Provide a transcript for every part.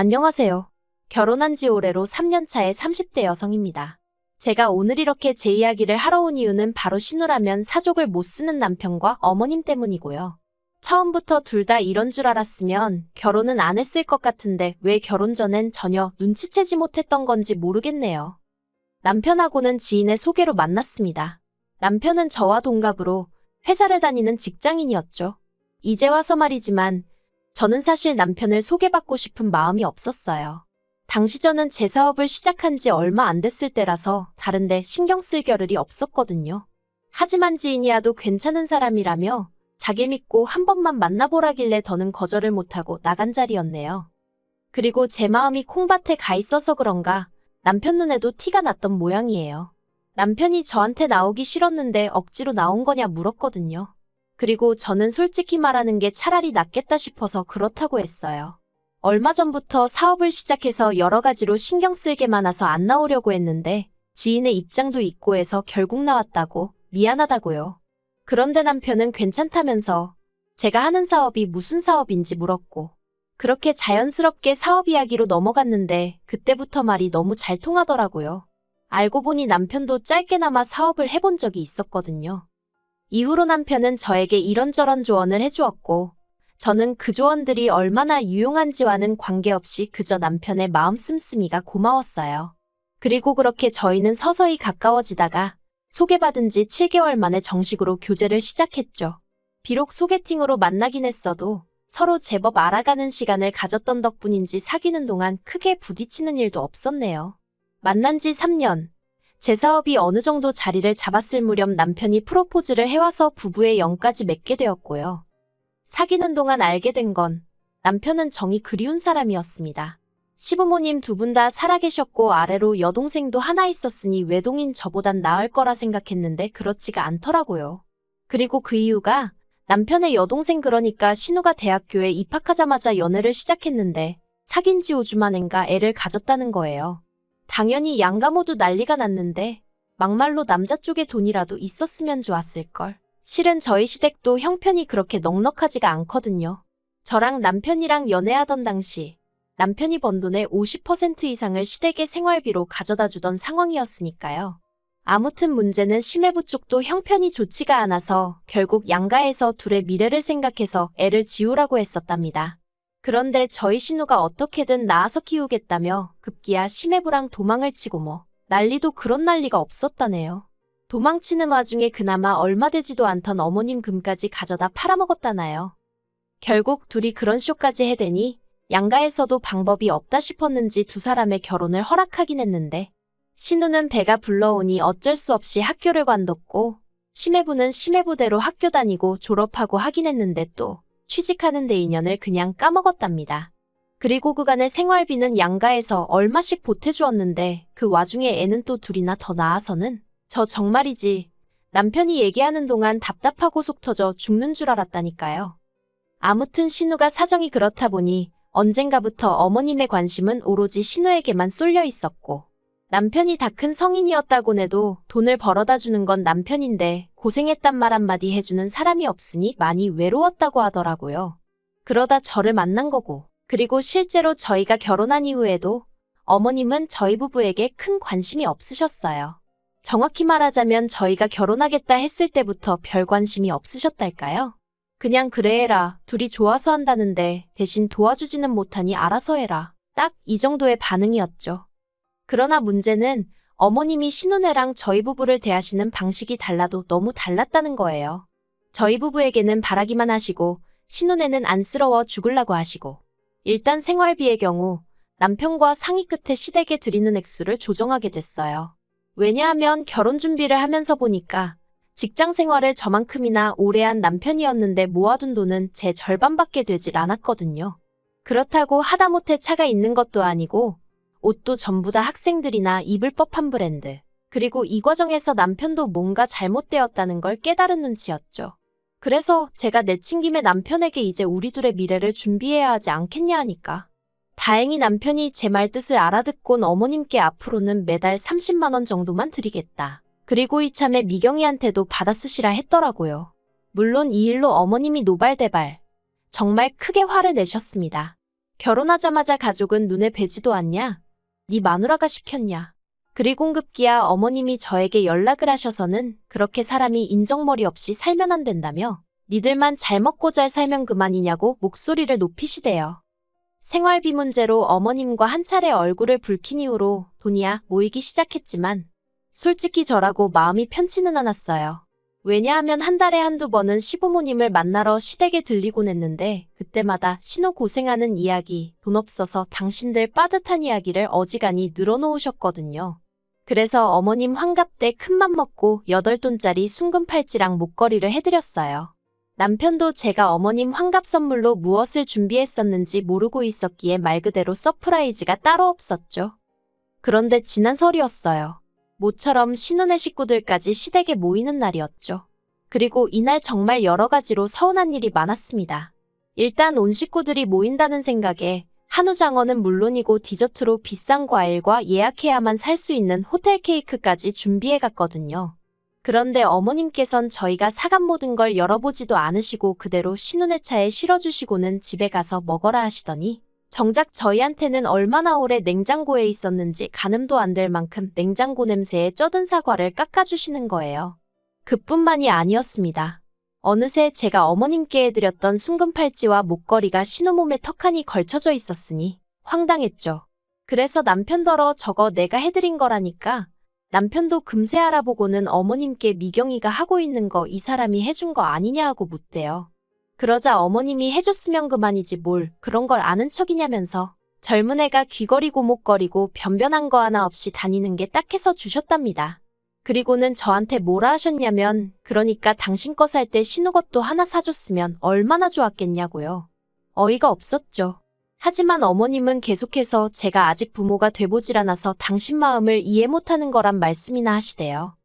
안녕하세요. 결혼한 지 올해로 3년 차의 30대 여성입니다. 제가 오늘 이렇게 제 이야기를 하러 온 이유는 바로 신우라면 사족을 못 쓰는 남편과 어머님 때문이고요. 처음부터 둘 다 이런 줄 알았으면 결혼은 안 했을 것 같은데 왜 결혼 전엔 전혀 눈치채지 못했던 건지 모르겠네요. 남편하고는 지인의 소개로 만났습니다. 남편은 저와 동갑으로 회사를 다니는 직장인이었죠. 이제 와서 말이지만 저는 사실 남편을 소개받고 싶은 마음이 없었어요. 당시 저는 제 사업을 시작한 지 얼마 안 됐을 때라서 다른데 신경 쓸 겨를이 없었거든요. 하지만 지인이야도 괜찮은 사람이라며 자길 믿고 한 번만 만나보라길래 더는 거절을 못하고 나간 자리였네요. 그리고 제 마음이 콩밭에 가 있어서 그런가 남편 눈에도 티가 났던 모양이에요. 남편이 저한테 나오기 싫었는데 억지로 나온 거냐 물었거든요. 그리고 저는 솔직히 말하는 게 차라리 낫겠다 싶어서 그렇다고 했어요. 얼마 전부터 사업을 시작해서 여러 가지로 신경 쓸게 많아서 안 나오려고 했는데 지인의 입장도 있고 해서 결국 나왔다고 미안하다고요. 그런데 남편은 괜찮다면서 제가 하는 사업이 무슨 사업인지 물었고 그렇게 자연스럽게 사업 이야기로 넘어갔는데 그때부터 말이 너무 잘 통하더라고요. 알고 보니 남편도 짧게나마 사업을 해본 적이 있었거든요. 이후로 남편은 저에게 이런저런 조언을 해주었고 저는 그 조언들이 얼마나 유용한지와는 관계없이 그저 남편의 마음 씀씀이가 고마웠어요. 그리고 그렇게 저희는 서서히 가까워지다가 소개받은 지 7개월 만에 정식으로 교제를 시작했죠. 비록 소개팅으로 만나긴 했어도 서로 제법 알아가는 시간을 가졌던 덕분인지 사귀는 동안 크게 부딪히는 일도 없었네요. 만난 지 3년. 제 사업이 어느 정도 자리를 잡았을 무렵 남편이 프로포즈를 해와서 부부의 영까지 맺게 되었고요. 사귀는 동안 알게 된 건 남편은 정이 그리운 사람이었습니다. 시부모님 두 분 다 살아계셨고 아래로 여동생도 하나 있었으니 외동인 저보단 나을 거라 생각했는데 그렇지가 않더라고요. 그리고 그 이유가 남편의 여동생 그러니까 신우가 대학교에 입학하자마자 연애를 시작했는데 사귄 지 5주 만인가 애를 가졌다는 거예요. 당연히 양가 모두 난리가 났는데 막말로 남자 쪽에 돈이라도 있었으면 좋았을걸. 실은 저희 시댁도 형편이 그렇게 넉넉하지가 않거든요. 저랑 남편이랑 연애하던 당시 남편이 번 돈의 50% 이상을 시댁의 생활비로 가져다 주던 상황이었으니까요. 아무튼 문제는 심해부 쪽도 형편이 좋지가 않아서 결국 양가에서 둘의 미래를 생각해서 애를 지우라고 했었답니다. 그런데 저희 신우가 어떻게든 낳아서 키우겠다며 급기야 심해부랑 도망을 치고 뭐 난리도 그런 난리가 없었다네요. 도망치는 와중에 그나마 얼마 되지도 않던 어머님 금까지 가져다 팔아먹었다나요. 결국 둘이 그런 쇼까지 해대니 양가에서도 방법이 없다 싶었는지 두 사람의 결혼을 허락하긴 했는데 신우는 배가 불러오니 어쩔 수 없이 학교를 관뒀고 심해부는 심해부대로 학교 다니고 졸업하고 하긴 했는데 또 취직하는 데 인연을 그냥 까먹었답니다. 그리고 그간의 생활비는 양가에서 얼마씩 보태주었는데 그 와중에 애는 또 둘이나 더 낳아서는 저 정말이지 남편이 얘기하는 동안 답답하고 속 터져 죽는 줄 알았다니까요. 아무튼 신우가 사정이 그렇다 보니 언젠가부터 어머님의 관심은 오로지 신우에게만 쏠려 있었고 남편이 다 큰 성인이었다곤 해도 돈을 벌어다 주는 건 남편인데 고생했단 말 한마디 해주는 사람이 없으니 많이 외로웠다고 하더라고요. 그러다 저를 만난 거고 그리고 실제로 저희가 결혼한 이후에도 어머님은 저희 부부에게 큰 관심이 없으셨어요. 정확히 말하자면 저희가 결혼하겠다 했을 때부터 별 관심이 없으셨달까요? 그냥 그래 해라. 둘이 좋아서 한다는데 대신 도와주지는 못하니 알아서 해라. 딱 이 정도의 반응이었죠. 그러나 문제는 어머님이 신우네랑 저희 부부를 대하시는 방식이 달라도 너무 달랐다는 거예요. 저희 부부에게는 바라기만 하시고 신우네는 안쓰러워 죽으려고 하시고 일단 생활비의 경우 남편과 상의 끝에 시댁에 드리는 액수를 조정하게 됐어요. 왜냐하면 결혼 준비를 하면서 보니까 직장 생활을 저만큼이나 오래 한 남편이었는데 모아둔 돈은 제 절반밖에 되질 않았거든요. 그렇다고 하다못해 차가 있는 것도 아니고 옷도 전부 다 학생들이나 입을 법한 브랜드. 그리고 이 과정에서 남편도 뭔가 잘못되었다는 걸 깨달은 눈치였죠. 그래서 제가 내친 김에 남편에게 이제 우리 둘의 미래를 준비해야 하지 않겠냐 하니까 다행히 남편이 제 말 뜻을 알아듣곤 어머님께 앞으로는 매달 30만 원 정도만 드리겠다. 그리고 이참에 미경이한테도 받아 쓰시라 했더라고요. 물론 이 일로 어머님이 노발대발 정말 크게 화를 내셨습니다. 결혼하자마자 가족은 눈에 뵈지도 않냐? 네 마누라가 시켰냐? 그리고 급기야 어머님이 저에게 연락을 하셔서는 그렇게 사람이 인정머리 없이 살면 안 된다며 니들만 잘 먹고 잘 살면 그만이냐고 목소리를 높이시대요. 생활비 문제로 어머님과 한 차례 얼굴을 붉힌 이후로 돈이야 모이기 시작했지만 솔직히 저라고 마음이 편치는 않았어요. 왜냐하면 한 달에 한두 번은 시부모님을 만나러 시댁에 들리곤 했는데 그때마다 신호 고생하는 이야기, 돈 없어서 당신들 빠듯한 이야기를 어지간히 늘어놓으셨거든요. 그래서 어머님 환갑 때 큰맘 먹고 8돈짜리 순금 팔찌랑 목걸이를 해드렸어요. 남편도 제가 어머님 환갑 선물로 무엇을 준비했었는지 모르고 있었기에 말 그대로 서프라이즈가 따로 없었죠. 그런데 지난 설이었어요. 모처럼 신혼의 식구들까지 시댁에 모이는 날이었죠. 그리고 이날 정말 여러 가지로 서운한 일이 많았습니다. 일단 온 식구들이 모인다는 생각에 한우 장어는 물론이고 디저트로 비싼 과일과 예약해야만 살 수 있는 호텔 케이크까지 준비해 갔거든요. 그런데 어머님께선 저희가 사간 모든 걸 열어보지도 않으시고 그대로 신혼의 차에 실어주시고는 집에 가서 먹어라 하시더니 정작 저희한테는 얼마나 오래 냉장고에 있었는지 가늠도 안 될 만큼 냉장고 냄새에 쩌든 사과를 깎아주시는 거예요. 그뿐만이 아니었습니다. 어느새 제가 어머님께 해드렸던 순금 팔찌와 목걸이가 신혼몸에 턱하니 걸쳐져 있었으니 황당했죠. 그래서 남편더러 저거 내가 해드린 거라니까 남편도 금세 알아보고는 어머님께 미경이가 하고 있는 거 이 사람이 해준 거 아니냐 하고 묻대요. 그러자 어머님이 해줬으면 그만이지 뭘 그런 걸 아는 척이냐면서 젊은 애가 귀걸이 고목걸이고 변변한 거 하나 없이 다니는 게 딱해서 주셨답니다. 그리고는 저한테 뭐라 하셨냐면 그러니까 당신 거 살 때 신우것도 하나 사줬으면 얼마나 좋았겠냐고요. 어이가 없었죠. 하지만 어머님은 계속해서 제가 아직 부모가 돼보질 않아서 당신 마음을 이해 못하는 거란 말씀이나 하시대요.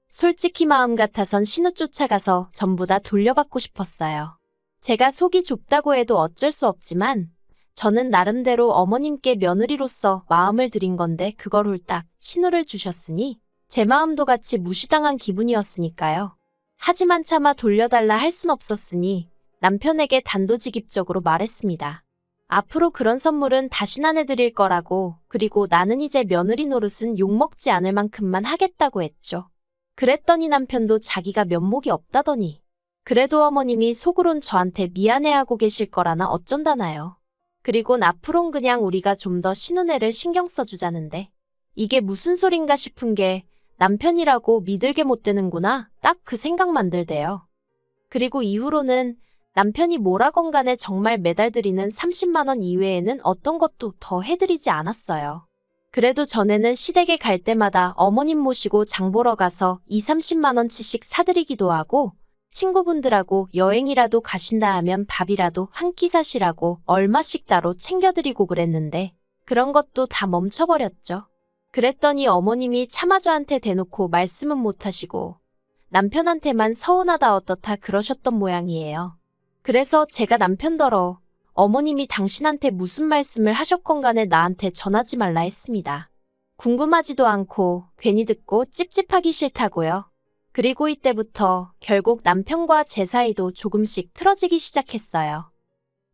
솔직히 마음 같아선 신우 쫓아가서 전부 다 돌려받고 싶었어요. 제가 속이 좁다고 해도 어쩔 수 없지만 저는 나름대로 어머님께 며느리로서 마음을 드린 건데 그걸 홀딱 신우를 주셨으니 제 마음도 같이 무시당한 기분이었으니까요. 하지만 차마 돌려달라 할 순 없었으니 남편에게 단도직입적으로 말했습니다. 앞으로 그런 선물은 다신 안 해드릴 거라고 그리고 나는 이제 며느리 노릇은 욕먹지 않을 만큼만 하겠다고 했죠. 그랬더니 남편도 자기가 면목이 없다더니 그래도 어머님이 속으론 저한테 미안해하고 계실 거라나 어쩐다나요. 그리곤 앞으론 그냥 우리가 좀 더 신혼애를 신경 써주자는데 이게 무슨 소린가 싶은 게 남편이라고 믿을게 못 되는구나 딱 그 생각만 들대요. 그리고 이후로는 남편이 뭐라건 간에 정말 매달 드리는 30만 원 이외에는 어떤 것도 더 해드리지 않았어요. 그래도 전에는 시댁에 갈 때마다 어머님 모시고 장 보러 가서 20~30만 원치씩 사드리기도 하고 친구분들하고 여행이라도 가신다 하면 밥이라도 한 끼 사시라고 얼마씩 따로 챙겨드리고 그랬는데 그런 것도 다 멈춰버렸죠. 그랬더니 어머님이 차마 저한테 대놓고 말씀은 못하시고 남편한테만 서운하다 어떻다 그러셨던 모양이에요. 그래서 제가 남편더러 어머님이 당신한테 무슨 말씀을 하셨건 간에 나한테 전하지 말라 했습니다. 궁금하지도 않고 괜히 듣고 찝찝하기 싫다고요. 그리고 이때부터 결국 남편과 제 사이도 조금씩 틀어지기 시작했어요.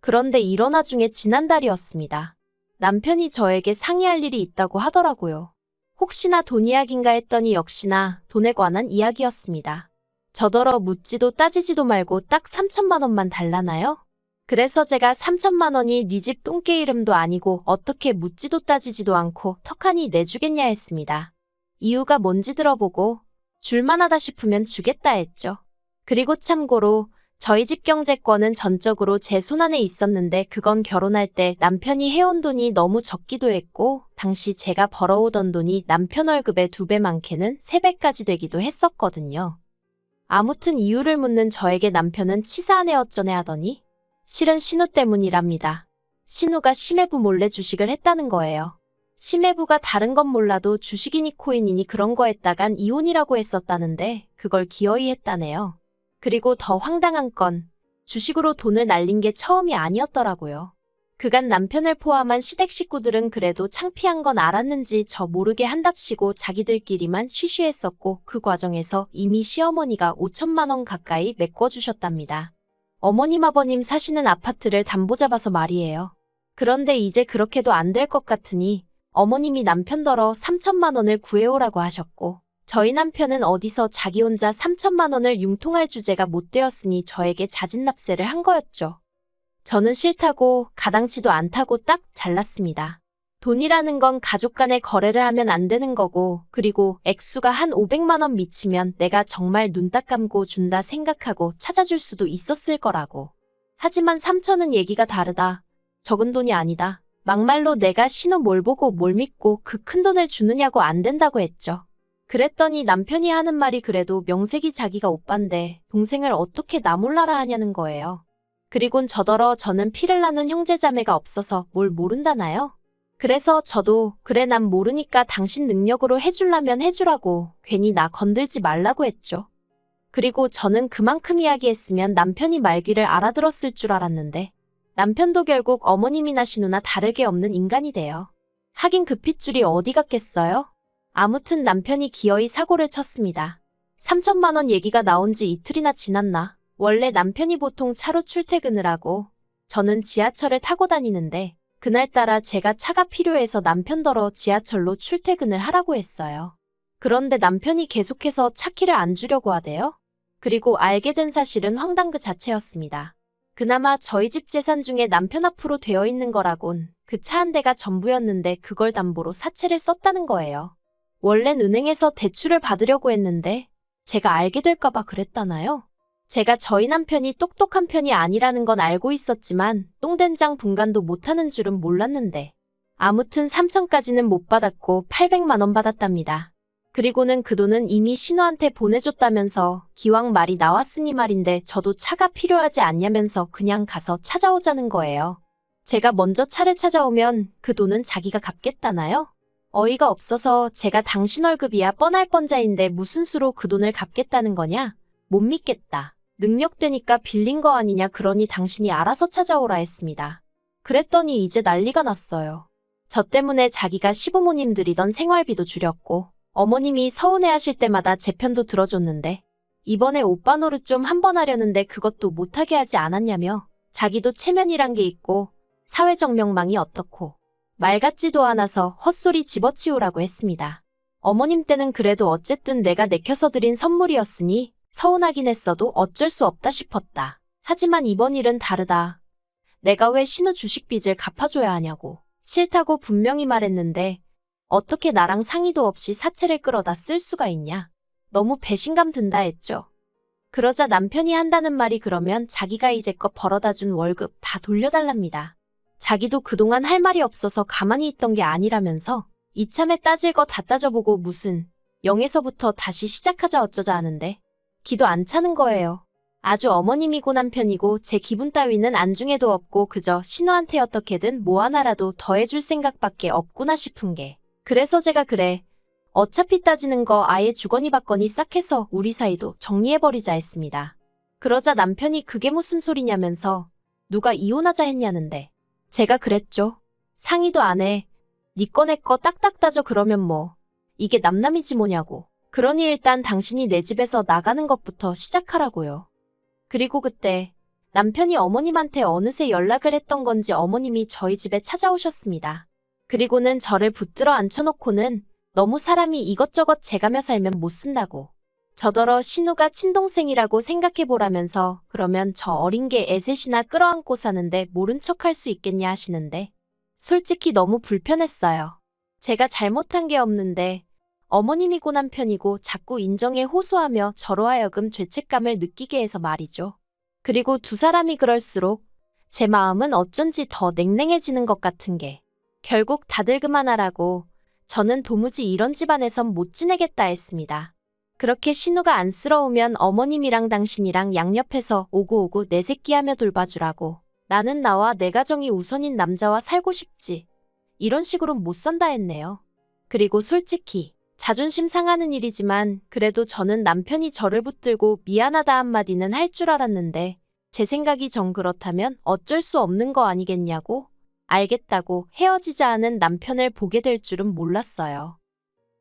그런데 이런 와중에 지난달이었습니다. 남편이 저에게 상의할 일이 있다고 하더라고요. 혹시나 돈 이야기인가 했더니 역시나 돈에 관한 이야기였습니다. 저더러 묻지도 따지지도 말고 딱 3천만 원만 달라나요? 그래서 제가 3천만 원이 네 집 똥개 이름도 아니고 어떻게 묻지도 따지지도 않고 턱하니 내주겠냐 했습니다. 이유가 뭔지 들어보고 줄만하다 싶으면 주겠다 했죠. 그리고 참고로 저희 집 경제권은 전적으로 제 손안에 있었는데 그건 결혼할 때 남편이 해온 돈이 너무 적기도 했고 당시 제가 벌어오던 돈이 남편 월급의 2배 많게는 3배까지 되기도 했었거든요. 아무튼 이유를 묻는 저에게 남편은 치사하네 어쩌네 하더니 실은 신우 때문이랍니다. 신우가 심해부 몰래 주식을 했다는 거예요. 심해부가 다른 건 몰라도 주식이니 코인이니 그런 거 했다간 이혼이라고 했었다는데 그걸 기어이 했다네요. 그리고 더 황당한 건 주식으로 돈을 날린 게 처음이 아니었더라고요. 그간 남편을 포함한 시댁 식구들은 그래도 창피한 건 알았는지 저 모르게 한답시고 자기들끼리만 쉬쉬했었고 그 과정에서 이미 시어머니가 5천만 원 가까이 메꿔주셨답니다. 어머님 아버님 사시는 아파트를 담보 잡아서 말이에요. 그런데 이제 그렇게도 안 될 것 같으니 어머님이 남편더러 3천만 원을 구해오라고 하셨고, 저희 남편은 어디서 자기 혼자 3천만 원을 융통할 주제가 못 되었으니 저에게 자진납세를 한 거였죠. 저는 싫다고 가당치도 않다고 딱 잘랐습니다. 돈이라는 건 가족 간의 거래를 하면 안 되는 거고, 그리고 액수가 한 500만 원 미치면 내가 정말 눈 딱 감고 준다 생각하고 찾아줄 수도 있었을 거라고. 하지만 3천은 얘기가 다르다. 적은 돈이 아니다. 막말로 내가 신호 뭘 보고 뭘 믿고 그 큰 돈을 주느냐고 안 된다고 했죠. 그랬더니 남편이 하는 말이 그래도 명색이 자기가 오빠인데 동생을 어떻게 나 몰라라 하냐는 거예요. 그리곤 저더러 저는 피를 나눈 형제자매가 없어서 뭘 모른다나요? 그래서 저도 그래 난 모르니까 당신 능력으로 해주려면 해주라고 괜히 나 건들지 말라고 했죠. 그리고 저는 그만큼 이야기했으면 남편이 말귀를 알아들었을 줄 알았는데 남편도 결국 어머님이나 신우나 다르게 없는 인간이 돼요. 하긴 그 핏줄이 어디 갔겠어요? 아무튼 남편이 기어이 사고를 쳤습니다. 3천만 원 얘기가 나온 지 이틀이나 지났나? 원래 남편이 보통 차로 출퇴근을 하고 저는 지하철을 타고 다니는데 그날따라 제가 차가 필요해서 남편더러 지하철로 출퇴근을 하라고 했어요. 그런데 남편이 계속해서 차 키를 안 주려고 하대요. 그리고 알게 된 사실은 황당 그 자체였습니다. 그나마 저희 집 재산 중에 남편 앞으로 되어 있는 거라곤 그 차 한 대가 전부였는데 그걸 담보로 사채를 썼다는 거예요. 원래는 은행에서 대출을 받으려고 했는데 제가 알게 될까봐 그랬다나요? 제가 저희 남편이 똑똑한 편이 아니라는 건 알고 있었지만 똥된장 분간도 못하는 줄은 몰랐는데 아무튼 3천까지는 못 받았고 800만 원 받았답니다. 그리고는 그 돈은 이미 신우한테 보내줬다면서 기왕 말이 나왔으니 말인데 저도 차가 필요하지 않냐면서 그냥 가서 찾아오자는 거예요. 제가 먼저 차를 찾아오면 그 돈은 자기가 갚겠다나요? 어이가 없어서 제가 당신 월급이야 뻔할 뻔자인데 무슨 수로 그 돈을 갚겠다는 거냐? 못 믿겠다. 능력되니까 빌린 거 아니냐 그러니 당신이 알아서 찾아오라 했습니다. 그랬더니 이제 난리가 났어요. 저 때문에 자기가 시부모님 들이던 생활비도 줄였고 어머님이 서운해하실 때마다 제 편도 들어줬는데 이번에 오빠 노릇 좀 한번 하려는데 그것도 못하게 하지 않았냐며 자기도 체면이란 게 있고 사회적 명망이 어떻고 말 같지도 않아서 헛소리 집어치우라고 했습니다. 어머님 때는 그래도 어쨌든 내가 내켜서 드린 선물이었으니 서운하긴 했어도 어쩔 수 없다 싶었다. 하지만 이번 일은 다르다. 내가 왜 신우 주식 빚을 갚아줘야 하냐고. 싫다고 분명히 말했는데 어떻게 나랑 상의도 없이 사채를 끌어다 쓸 수가 있냐. 너무 배신감 든다 했죠. 그러자 남편이 한다는 말이 그러면 자기가 이제껏 벌어다 준 월급 다 돌려달랍니다. 자기도 그동안 할 말이 없어서 가만히 있던 게 아니라면서 이참에 따질 거 다 따져보고 무슨 0에서부터 다시 시작하자 어쩌자 하는데 기도 안 차는 거예요. 아주 어머님이고 남편이고 제 기분 따위는 안중에도 없고 그저 신우한테 어떻게든 뭐 하나라도 더해줄 생각밖에 없구나 싶은 게. 그래서 제가 그래. 어차피 따지는 거 아예 주거니 받거니 싹 해서 우리 사이도 정리해버리자 했습니다. 그러자 남편이 그게 무슨 소리냐면서 누가 이혼하자 했냐는데 제가 그랬죠. 상의도 안 해. 니 거 내 거 딱딱 따져 그러면 뭐. 이게 남남이지 뭐냐고. 그러니 일단 당신이 내 집에서 나가는 것부터 시작하라고요. 그리고 그때 남편이 어머님한테 어느새 연락을 했던 건지 어머님이 저희 집에 찾아오셨습니다. 그리고는 저를 붙들어 앉혀놓고는 너무 사람이 이것저것 재가며 살면 못 쓴다고. 저더러 신우가 친동생이라고 생각해보라면서 그러면 저 어린 게 애셋이나 끌어안고 사는데 모른 척할 수 있겠냐 하시는데 솔직히 너무 불편했어요. 제가 잘못한 게 없는데 어머님이고 남편이고 자꾸 인정에 호소하며 저로 하여금 죄책감을 느끼게 해서 말이죠. 그리고 두 사람이 그럴수록 제 마음은 어쩐지 더 냉랭해지는 것 같은 게 결국 다들 그만하라고 저는 도무지 이런 집안에선 못 지내겠다 했습니다. 그렇게 신우가 안쓰러우면 어머님이랑 당신이랑 양옆에서 오구오구 내 새끼 하며 돌봐주라고 나는 나와 내 가정이 우선인 남자와 살고 싶지. 이런 식으로 못 산다 했네요. 그리고 솔직히 자존심 상하는 일이지만 그래도 저는 남편이 저를 붙들고 미안하다 한마디는 할 줄 알았는데 제 생각이 정 그렇다면 어쩔 수 없는 거 아니겠냐고 알겠다고 헤어지자 하는 남편을 보게 될 줄은 몰랐어요.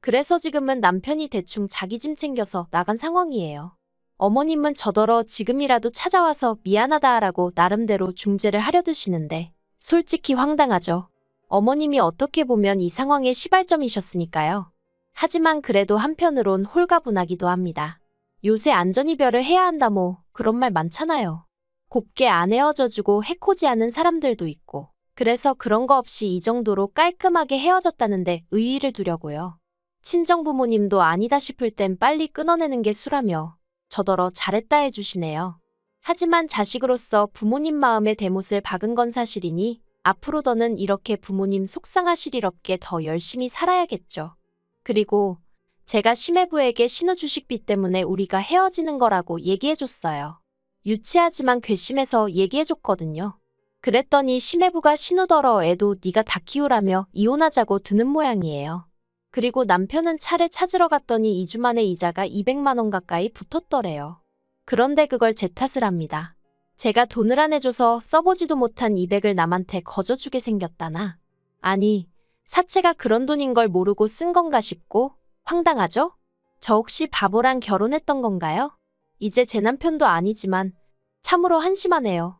그래서 지금은 남편이 대충 자기 짐 챙겨서 나간 상황이에요. 어머님은 저더러 지금이라도 찾아와서 미안하다 하라고 나름대로 중재를 하려 드시는데 솔직히 황당하죠. 어머님이 어떻게 보면 이 상황의 시발점이셨으니까요. 하지만 그래도 한편으론 홀가분하기도 합니다. 요새 안전이별을 해야 한다 뭐 그런 말 많잖아요. 곱게 안 헤어져주고 해코지하는 사람들도 있고. 그래서 그런 거 없이 이 정도로 깔끔하게 헤어졌다는데 의의를 두려고요. 친정부모님도 아니다 싶을 땐 빨리 끊어내는 게 수라며 저더러 잘했다 해주시네요. 하지만 자식으로서 부모님 마음에 대못을 박은 건 사실이니 앞으로 더는 이렇게 부모님 속상하실 일 없게 더 열심히 살아야겠죠. 그리고 제가 심해부에게 신우주식비 때문에 우리가 헤어지는 거라고 얘기해줬어요. 유치하지만 괘씸해서 얘기해줬거든요. 그랬더니 심해부가 신우더러 애도 네가 다 키우라며 이혼하자고 드는 모양이에요. 그리고 남편은 차를 찾으러 갔더니 2주 만에 이자가 200만 원 가까이 붙었더래요. 그런데 그걸 제 탓을 합니다. 제가 돈을 안 해줘서 써보지도 못한 200을 남한테 거저주게 생겼다나. 아니, 사채가 그런 돈인 걸 모르고 쓴 건가 싶고 황당하죠? 저 혹시 바보랑 결혼했던 건가요? 이제 제 남편도 아니지만 참으로 한심하네요.